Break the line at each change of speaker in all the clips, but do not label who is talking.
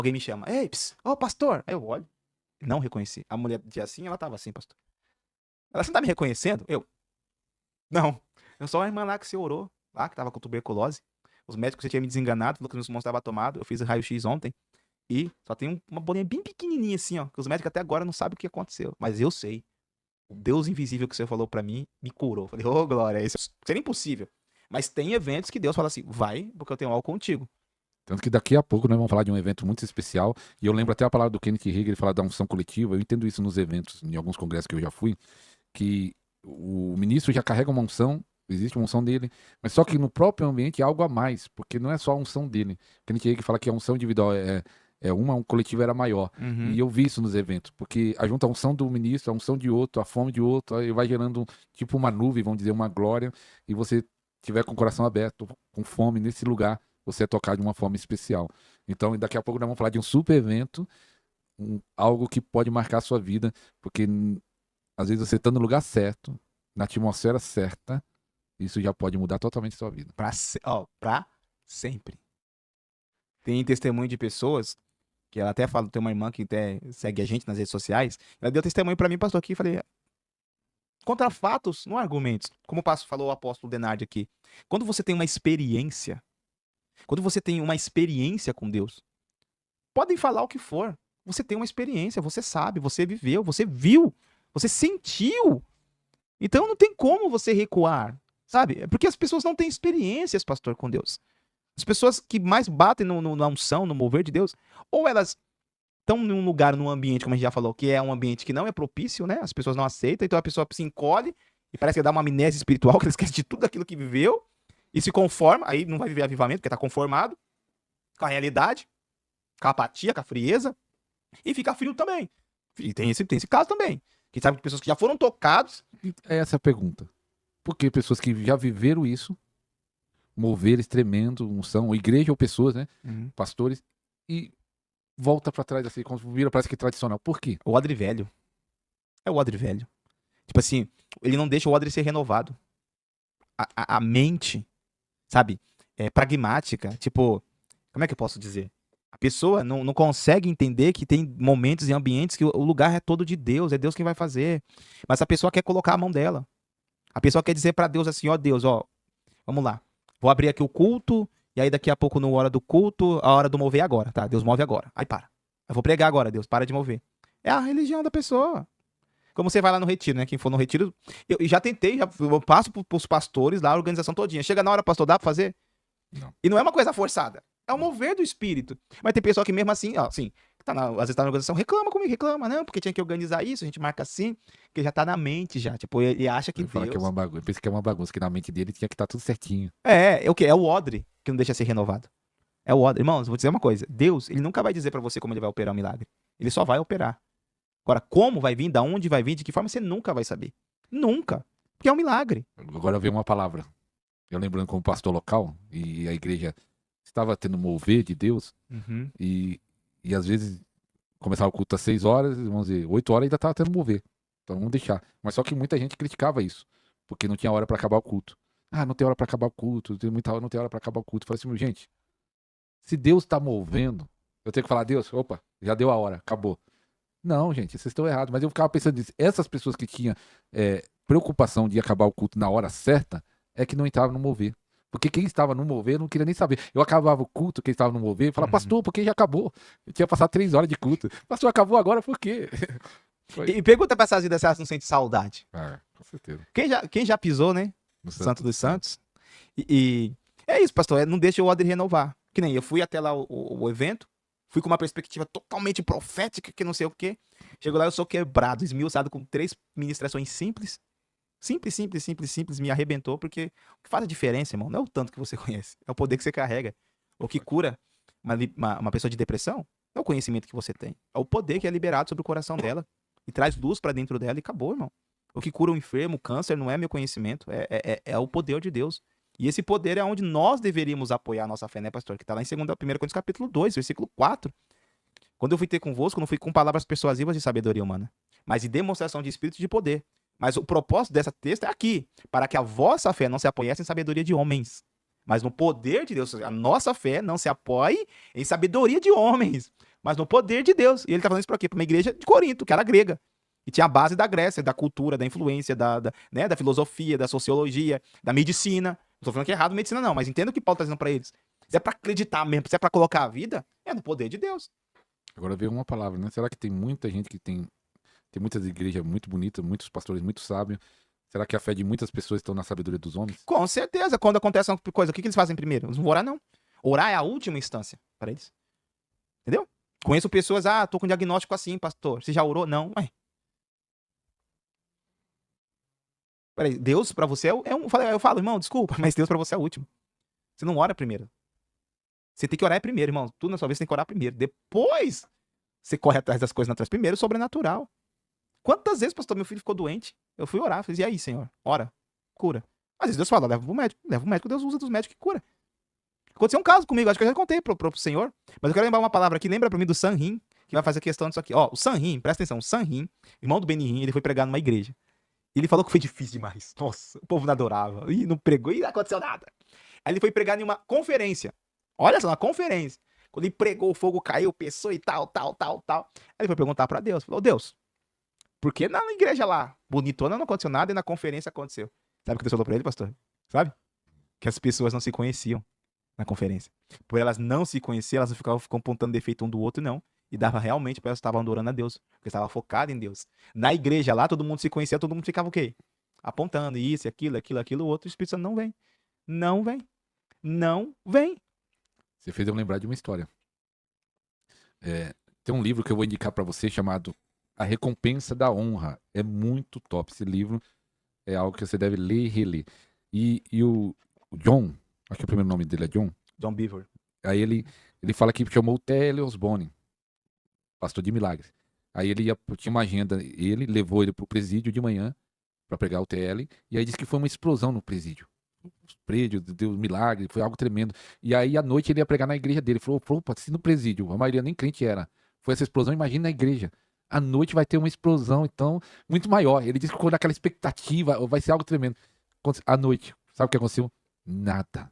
Alguém me chama, ei, ô pastor. Aí eu olho, não reconheci. A mulher de assim, ela tava assim, pastor. Ela, você não tá me reconhecendo? Eu, não. Eu sou a irmã lá que você orou, lá que tava com tuberculose. Os médicos já tinham me desenganado, falou que os pulmões estavam tomados. Eu fiz raio-x ontem. E só tem uma bolinha bem pequenininha assim, ó. Que os médicos até agora não sabem o que aconteceu. Mas eu sei. O Deus invisível que você falou pra mim me curou. Falei, ô, glória, isso seria impossível. Mas tem eventos que Deus fala assim, vai, porque eu tenho algo contigo.
Tanto que daqui a pouco nós vamos falar de um evento muito especial. E eu lembro até a palavra do Kenneth Hagin, ele fala da unção coletiva. Eu entendo isso nos eventos, em alguns congressos que eu já fui, que o ministro já carrega uma unção, existe uma unção dele, mas só que no próprio ambiente é algo a mais, porque não é só a unção dele. Kenneth Hagin fala que a unção individual é uma, um coletivo era maior.
Uhum.
E eu vi isso nos eventos, porque junta a unção do ministro, a unção de outro, a fome de outro, aí vai gerando tipo uma nuvem, vamos dizer, uma glória, e você tiver com o coração aberto, com fome nesse lugar, você é tocado de uma forma especial. Então, daqui a pouco nós vamos falar de um super evento, algo que pode marcar a sua vida, porque às vezes você está no lugar certo, na atmosfera certa, isso já pode mudar totalmente a sua vida.
Pra sempre. Tem testemunho de pessoas que ela até fala, tem uma irmã que até segue a gente nas redes sociais. Ela deu testemunho pra mim, pastor, aqui, e falei, contra fatos, não argumentos. Como falou o apóstolo Denardi aqui. Quando você tem uma experiência, quando você tem uma experiência com Deus, podem falar o que for. Você tem uma experiência, você sabe, você viveu, você viu, você sentiu. Então não tem como você recuar, sabe? É porque as pessoas não têm experiências, pastor, com Deus. As pessoas que mais batem na unção, no mover de Deus, ou elas estão num lugar, num ambiente, como a gente já falou, que é um ambiente que não é propício, né? As pessoas não aceitam, então a pessoa se encolhe e parece que dá uma amnésia espiritual, que eles esquecem de tudo aquilo que viveu e se conforma, aí não vai viver avivamento, porque tá conformado com a realidade, com a apatia, com a frieza, e fica frio também. E tem esse caso também. Que sabe de pessoas que já foram tocados.
É essa a pergunta. Por que pessoas que já viveram isso, moveres tremendo, unção, igreja ou pessoas, né? Pastores, e volta pra trás assim, como vira, parece que tradicional. Por quê?
O odre velho. É o odre velho. Tipo assim, ele não deixa o odre ser renovado. A mente, sabe, é pragmática. Tipo, como é que eu posso dizer? A pessoa não consegue entender que tem momentos e ambientes que o lugar é todo de Deus, é Deus quem vai fazer. Mas a pessoa quer colocar a mão dela. A pessoa quer dizer pra Deus assim, ó Deus, ó, vamos lá. Vou abrir aqui o culto, e aí daqui a pouco, na hora do culto, a hora do mover é agora, tá? Deus move agora. Aí para. Eu vou pregar agora, Deus, para de mover. É a religião da pessoa. Como você vai lá no retiro, né? Quem for no retiro. Eu já tentei, eu passo pros pastores lá, a organização todinha. Chega na hora, pastor, dá pra fazer?
Não.
E não é uma coisa forçada. É o mover do espírito. Mas tem pessoal que mesmo assim, ó, assim, às vezes tá na organização, reclama comigo, reclama, não, porque tinha que organizar isso, a gente marca assim, porque já tá na mente já. Tipo, ele acha que
Ele fala que é
Deus.
uma bagunça. Pensa que é uma bagunça, que na mente dele tinha que estar tudo certinho.
É o quê? É o odre que não deixa ser renovado. É o odre. Irmãos, vou dizer uma coisa. Deus, ele nunca vai dizer pra você como ele vai operar o milagre. Ele só vai operar. Agora, como vai vir, da onde vai vir, de que forma, você nunca vai saber. Nunca. Porque é um milagre.
Agora veio uma palavra. Eu lembrando como pastor local, e a igreja estava tendo mover de Deus, e às vezes começava o culto às 6 horas, vamos dizer, 8 horas ainda estava tendo mover. Então vamos deixar. Mas só que muita gente criticava isso, porque não tinha hora para acabar o culto. Ah, não tem hora para acabar o culto, tem muita hora, não tem hora para acabar o culto. Eu falei assim, gente, se Deus está movendo, eu tenho que falar, Deus, opa, já deu a hora, acabou. Não, gente, vocês estão errados. Mas eu ficava pensando nisso. Essas pessoas que tinham preocupação de acabar o culto na hora certa, é que não entravam no mover. Porque quem estava no mover não queria nem saber. Eu acabava o culto, quem estava no mover, e falava, pastor, porque já acabou. Eu tinha passado 3 horas de culto. Pastor, acabou agora, por quê?
E pergunta pra essas vidas se elas não sentem saudade.
Ah, com certeza.
Quem já pisou, né?
No
Santo dos Santos. E é isso, pastor. Não deixa o odre renovar. Que nem eu fui até lá o evento, fui com uma perspectiva totalmente profética, que não sei o quê. Chego lá, eu sou quebrado, esmiuçado com 3 ministrações simples. Simples, me arrebentou, porque o que faz a diferença, irmão, não é o tanto que você conhece, é o poder que você carrega. O que cura uma pessoa de depressão é o conhecimento que você tem. É o poder que é liberado sobre o coração dela e traz luz pra dentro dela e acabou, irmão. O que cura o enfermo, o câncer, não é meu conhecimento, é o poder de Deus. E esse poder é onde nós deveríamos apoiar a nossa fé, né, pastor? Que tá lá em 1 Coríntios capítulo 2, versículo 4. Quando eu fui ter convosco, não fui com palavras persuasivas de sabedoria humana, mas de demonstração de espírito e de poder. Mas o propósito dessa texto é aqui, para que a vossa fé não se apoiasse em sabedoria de homens, mas no poder de Deus. A nossa fé não se apoie em sabedoria de homens, mas no poder de Deus. E ele tá falando isso pra quê? Pra uma igreja de Corinto, que era grega. E tinha a base da Grécia, da cultura, da influência, né, da filosofia, da sociologia, da medicina. Não tô falando que é errado medicina, não, mas entenda o que Paulo tá dizendo pra eles. Se é pra acreditar mesmo, se é pra colocar a vida, é no poder de Deus.
Agora veio uma palavra, né? Será que tem muita gente que tem muitas igrejas muito bonitas, muitos pastores muito sábios? Será que a fé de muitas pessoas estão na sabedoria dos homens?
Com certeza, quando acontece uma coisa, o que eles fazem primeiro? Eles não vão orar, não. Orar é a última instância para eles. Entendeu? Conheço pessoas, tô com diagnóstico assim, pastor. Você já orou? Não. Ué. Peraí, Deus pra você é um. Eu falo, irmão, desculpa, mas Deus pra você é o último. Você não ora primeiro. Você tem que orar primeiro, irmão. Tudo na sua vida você tem que orar primeiro. Depois, você corre atrás das coisas naturais. Primeiro, sobrenatural. Quantas vezes, pastor, meu filho ficou doente? Eu fui orar. Falei, e aí, Senhor? Ora. Cura. Às vezes Deus fala, leva pro médico. Leva pro médico, Deus usa dos médicos que cura. Aconteceu um caso comigo, acho que eu já contei pro Senhor. Mas eu quero lembrar uma palavra aqui. Lembra pra mim do Sanrim, que vai fazer questão disso aqui. Ó, o Sanrim, presta atenção. O Sanrim, irmão do Benihim, ele foi pregar numa igreja. E ele falou que foi difícil demais. Nossa, o povo não adorava. Ih, não pregou, e não aconteceu nada. Aí ele foi pregar em uma conferência. Olha só, uma conferência. Quando ele pregou, o fogo caiu, pessoa e tal. Aí ele foi perguntar pra Deus. Falou, Deus, por que na igreja lá, bonitona, não aconteceu nada e na conferência aconteceu? Sabe o que Deus falou pra ele, pastor? Sabe? Que as pessoas não se conheciam na conferência. Por elas não se conhecer, elas não ficam apontando defeito um do outro, não. E dava realmente para elas estavam adorando a Deus. Porque estavam focadas em Deus. Na igreja lá, todo mundo se conhecia, todo mundo ficava o quê? Apontando isso, aquilo, o outro. O Espírito Santo não vem. Não vem. Não vem.
Você fez eu lembrar de uma história. Tem um livro que eu vou indicar para você chamado A Recompensa da Honra. É muito top. Esse livro é algo que você deve ler e reler. E o John, acho que o primeiro nome dele é John.
John Beaver.
Aí ele fala que chamou o T.L. Osborne, pastor de milagres. Aí ele tinha uma agenda, ele levou ele pro presídio de manhã para pregar o TL, e aí disse que foi uma explosão no presídio. Os prédios, deu milagre, foi algo tremendo. E aí à noite ele ia pregar na igreja dele. Falou, opa, se no presídio, a maioria nem crente era, foi essa explosão, imagina na igreja. À noite vai ter uma explosão, então, muito maior. Ele disse que ficou naquela expectativa, vai ser algo tremendo. À noite, sabe o que aconteceu? Nada.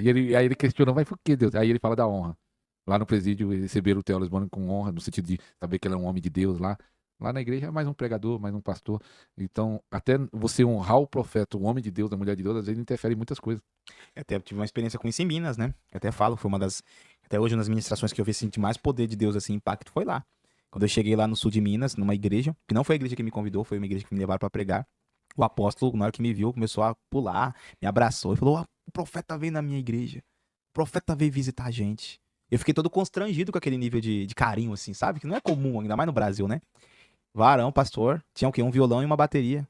E aí ele questionou, mas por que Deus? Aí ele fala da honra. Lá no presídio, receberam o T.L. Osborne com honra, no sentido de saber que ele é um homem de Deus lá. Lá na igreja é mais um pregador, mais um pastor. Então, até você honrar o profeta, o homem de Deus, a mulher de Deus, às vezes interfere em muitas coisas.
Eu até tive uma experiência com isso em Minas, né? Eu até falo, foi uma das... Até hoje, nas ministrações que eu vi sentir mais poder de Deus, assim, impacto, foi lá. Quando eu cheguei lá no sul de Minas, numa igreja, que não foi a igreja que me convidou, foi uma igreja que me levaram pra pregar. O apóstolo, na hora que me viu, começou a pular, me abraçou e falou, o profeta veio na minha igreja. O profeta veio visitar a gente. Eu fiquei todo constrangido com aquele nível de carinho, assim, sabe? Que não é comum, ainda mais no Brasil, né? Varão, pastor, tinha o quê? Um violão e uma bateria.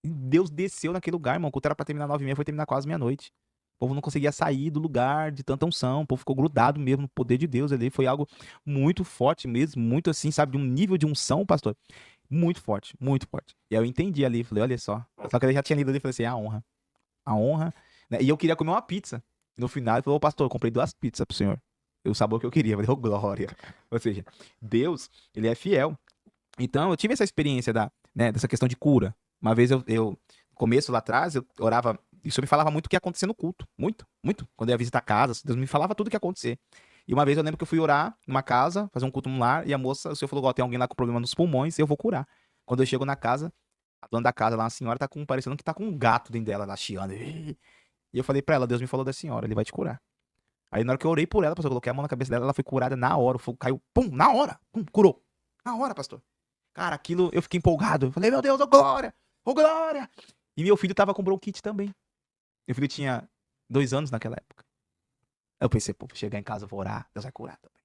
E Deus desceu naquele lugar, irmão. O culto era pra terminar 9h30, foi terminar quase meia-noite. O povo não conseguia sair do lugar de tanta unção. O povo ficou grudado mesmo no poder de Deus ali. Foi algo muito forte mesmo, muito assim, sabe? De um nível de unção, pastor. Muito forte, muito forte. E aí eu entendi ali, falei, olha só. Só que eu já tinha lido ali, falei assim, a honra. A honra. Né? E eu queria comer uma pizza. No final, ele falou, ô pastor, eu comprei 2 pizzas pro senhor. O sabor que eu queria. Eu falei, ô glória. Ou seja, Deus, ele é fiel. Então, eu tive essa experiência dessa questão de cura. Uma vez no começo lá atrás, eu orava, isso me falava muito o que ia acontecer no culto. Muito, muito. Quando eu ia visitar casas, Deus me falava tudo o que ia acontecer. E uma vez eu lembro que eu fui orar numa casa, fazer um culto num lar, e o senhor falou, ó, tem alguém lá com problema nos pulmões, eu vou curar. Quando eu chego na casa, a dona da casa lá, a senhora parecendo que tá com um gato dentro dela, lá chiando. E eu falei pra ela, Deus me falou da senhora, ele vai te curar. Aí na hora que eu orei por ela, pastor, eu coloquei a mão na cabeça dela, ela foi curada na hora, o fogo caiu, pum, na hora, pum, curou. Na hora, pastor. Cara, aquilo, eu fiquei empolgado. Eu falei, meu Deus, ô glória! Ô glória! E meu filho tava com bronquite também. Meu filho tinha 2 anos naquela época. Aí eu pensei, pô, vou chegar em casa, eu vou orar, Deus vai curar também.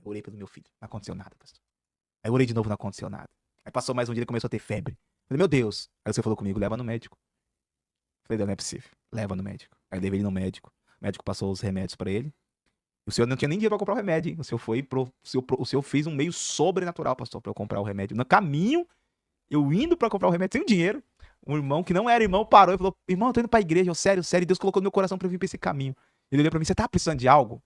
Eu orei pelo meu filho, não aconteceu nada, pastor. Aí eu orei de novo, não aconteceu nada. Aí passou mais um dia, ele começou a ter febre. Eu falei, meu Deus. Aí você falou comigo, leva no médico. Eu falei, não é possível, leva no médico. Aí eu levei ele no médico. O médico passou os remédios pra ele. O senhor não tinha nem dinheiro pra comprar o remédio, hein? O senhor fez um meio sobrenatural, pastor, pra eu comprar o remédio. No caminho, eu indo pra comprar o remédio sem dinheiro, um irmão que não era irmão parou e falou, irmão, eu tô indo pra igreja, sério, Deus colocou no meu coração pra eu vir pra esse caminho. Ele olhou pra mim, você tá precisando de algo?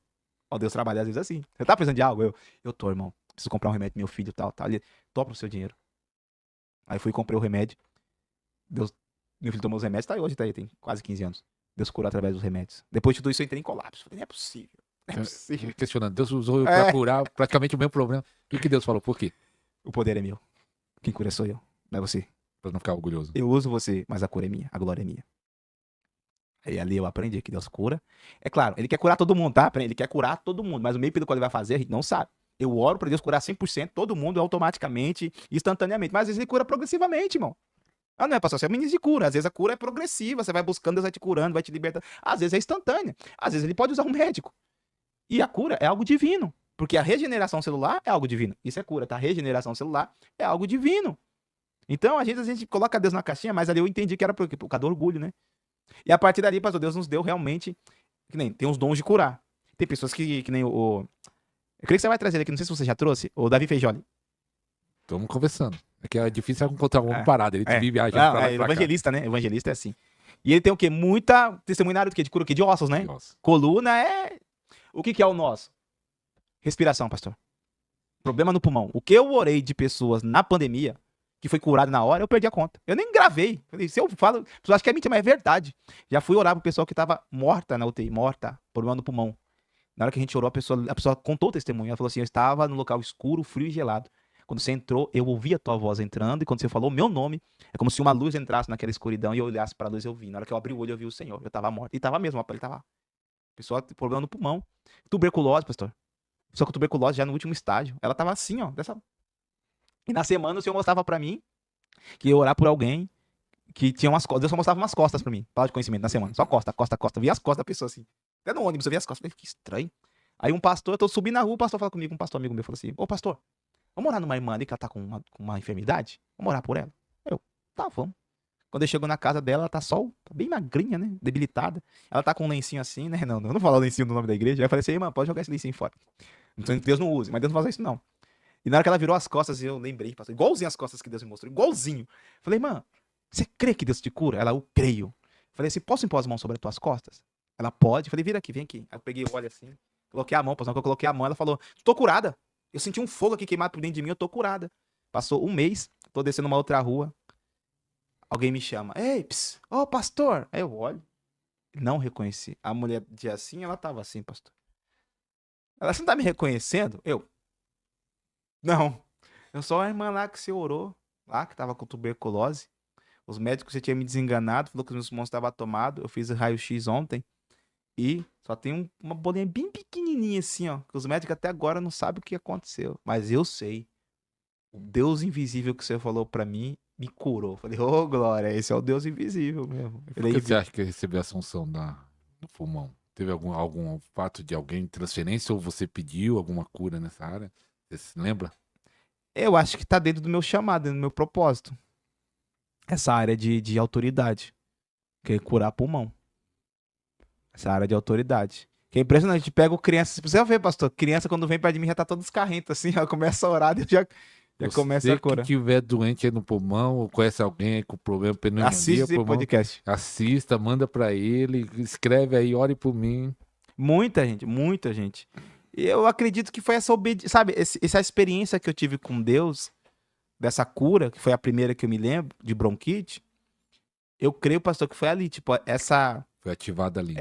Ó, Deus trabalha às vezes assim. Você tá precisando de algo? Eu tô, irmão. Preciso comprar um remédio pro meu filho, tal. Ele, topa o seu dinheiro. Aí fui e comprei o remédio. Deus, meu filho tomou os remédios, tá aí hoje, tá aí, tem quase 15 anos. Deus curou através dos remédios. Depois de tudo isso, eu entrei em colapso. Falei, não é possível. É possível.
Questionando, Deus usou eu pra curar praticamente o mesmo problema. E o que Deus falou? Por quê?
O poder é meu. Quem cura sou eu, não é você.
Pra não ficar orgulhoso.
Eu uso você, mas a cura é minha, a glória é minha. Aí ali eu aprendi que Deus cura. É claro, ele quer curar todo mundo, tá? Ele quer curar todo mundo, mas o meio pelo qual ele vai fazer, a gente não sabe. Eu oro pra Deus curar 100%, todo mundo, automaticamente, instantaneamente. Mas às vezes ele cura progressivamente, irmão. Ah, não é, pastor, você é ministro de cura. Às vezes a cura é progressiva, você vai buscando, Deus vai te curando, vai te libertando. Às vezes é instantânea. Às vezes ele pode usar um médico. E a cura é algo divino. Porque a regeneração celular é algo divino. Isso é cura, tá? A regeneração celular é algo divino. Então, a gente coloca Deus na caixinha, mas ali eu entendi que era por causa do orgulho, né? E a partir dali, pastor, Deus nos deu realmente, que nem, tem os dons de curar. Tem pessoas que nem o... Eu creio que você vai trazer aqui, não sei se você já trouxe, o Davi Feijoli.
Estamos conversando. É que é difícil encontrar um parado, ele vive viajando pra lá e pra
evangelista, né? Evangelista é assim. E ele tem o quê? Muita testemunha na área do quê? De cura o quê? De ossos, né?
Nossa.
Coluna é... O que é o nosso? Respiração, pastor. Problema no pulmão. O que eu orei de pessoas na pandemia, que foi curado na hora, eu perdi a conta. Eu nem gravei. Falei, se eu falo, as pessoas acham que é mentira, mas é verdade. Já fui orar pro pessoal que tava morta na UTI, morta, problema no pulmão. Na hora que a gente orou, a pessoa contou o testemunho. Ela falou assim, eu estava num local escuro, frio e gelado. Quando você entrou, eu ouvi a tua voz entrando, e quando você falou o meu nome, é como se uma luz entrasse naquela escuridão, e eu olhasse pra luz e eu vi. Na hora que eu abri o olho, eu vi o Senhor. Eu tava morto. E tava mesmo, ele tava... Pessoa com problema no pulmão. Tuberculose, pastor. Só com tuberculose já no último estágio. Ela tava assim, ó. E na semana o Senhor mostrava pra mim que ia orar por alguém que tinha umas costas. Deus só mostrava umas costas pra mim. Palavra de conhecimento na semana. Só costa. Vi as costas da pessoa assim. Até no ônibus eu vi as costas. Falei, que estranho. Aí um pastor, eu tô subindo na rua, o pastor fala comigo, um pastor amigo meu falou assim, ô pastor, vamos orar numa irmã ali que ela tá com uma enfermidade? Vamos orar por ela? Tá, vamos. Quando eu chego na casa dela, ela tá bem magrinha, né? Debilitada. Ela tá com um lencinho assim, né? Não, eu não vou falar o lencinho do nome da igreja. Aí eu falei assim, irmã, pode jogar esse lencinho fora. Então Deus não use, mas Deus não faz isso não. E na hora que ela virou as costas, eu lembrei, pastor, igualzinho as costas que Deus me mostrou, igualzinho. Falei, irmã, você crê que Deus te cura? Ela, eu creio. Falei assim, posso impor as mãos sobre as tuas costas? Ela, pode. Falei, vira aqui, vem aqui. Aí eu peguei o óleo assim, coloquei a mão, pastor, que eu coloquei a mão, ela falou, tô curada. Eu senti um fogo aqui queimado por dentro de mim, eu tô curada. Passou um mês, tô descendo uma outra rua, alguém me chama, ei, ô pastor. Aí eu olho, não reconheci. A mulher de assim, ela tava assim, pastor. Ela, você não tá me reconhecendo? Não. Eu sou a irmã lá que você orou, lá que tava com tuberculose. Os médicos já tinham me desenganado, falou que os meus pulmões estavam tomados. Eu fiz raio-x ontem e só tem uma bolinha bem pequenininha assim, ó. Que os médicos até agora não sabem o que aconteceu. Mas eu sei. O Deus invisível que você falou pra mim me curou. Falei, ô glória, esse é o Deus invisível mesmo.
Por que você acha que recebeu a assunção no pulmão? Teve algum fato de alguém transferência ou você pediu alguma cura nessa área? Você se lembra?
Eu acho que tá dentro do meu chamado, dentro do meu propósito. Essa área de autoridade. Que é curar pulmão. Essa área de autoridade. Que é impressionante. A gente pega criança. Você precisa ver, pastor. Criança, quando vem perto de mim, já tá todo escarrento, assim. Ela começa a orar e já começa a curar.
Se tiver doente aí no pulmão, ou conhece alguém aí com problema, pneumonia,
assiste esse podcast.
Assista, manda pra ele, escreve aí, ore por mim.
Muita gente, muita gente. E eu acredito que foi essa obediência, sabe? Essa experiência que eu tive com Deus, dessa cura, que foi a primeira que eu me lembro, de bronquite. Eu creio, pastor, que foi ali, tipo, essa...
Foi ativada ali.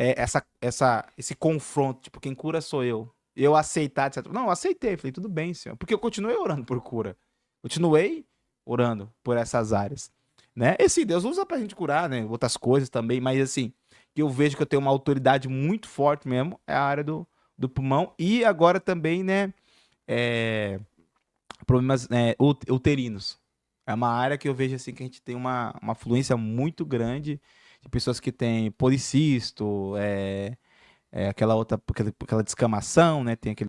Esse confronto, tipo, quem cura sou eu. Eu aceitar, etc. Não, eu aceitei, falei, tudo bem, senhor. Porque eu continuei orando por cura. Continuei orando por essas áreas, né? E sim, Deus usa pra gente curar, né? Outras coisas também, mas assim, que eu vejo que eu tenho uma autoridade muito forte mesmo, é a área do pulmão. E agora também, né, problemas uterinos. É uma área que eu vejo assim que a gente tem uma fluência muito grande de pessoas que têm policisto, aquela outra, aquela descamação, né? Tem aquele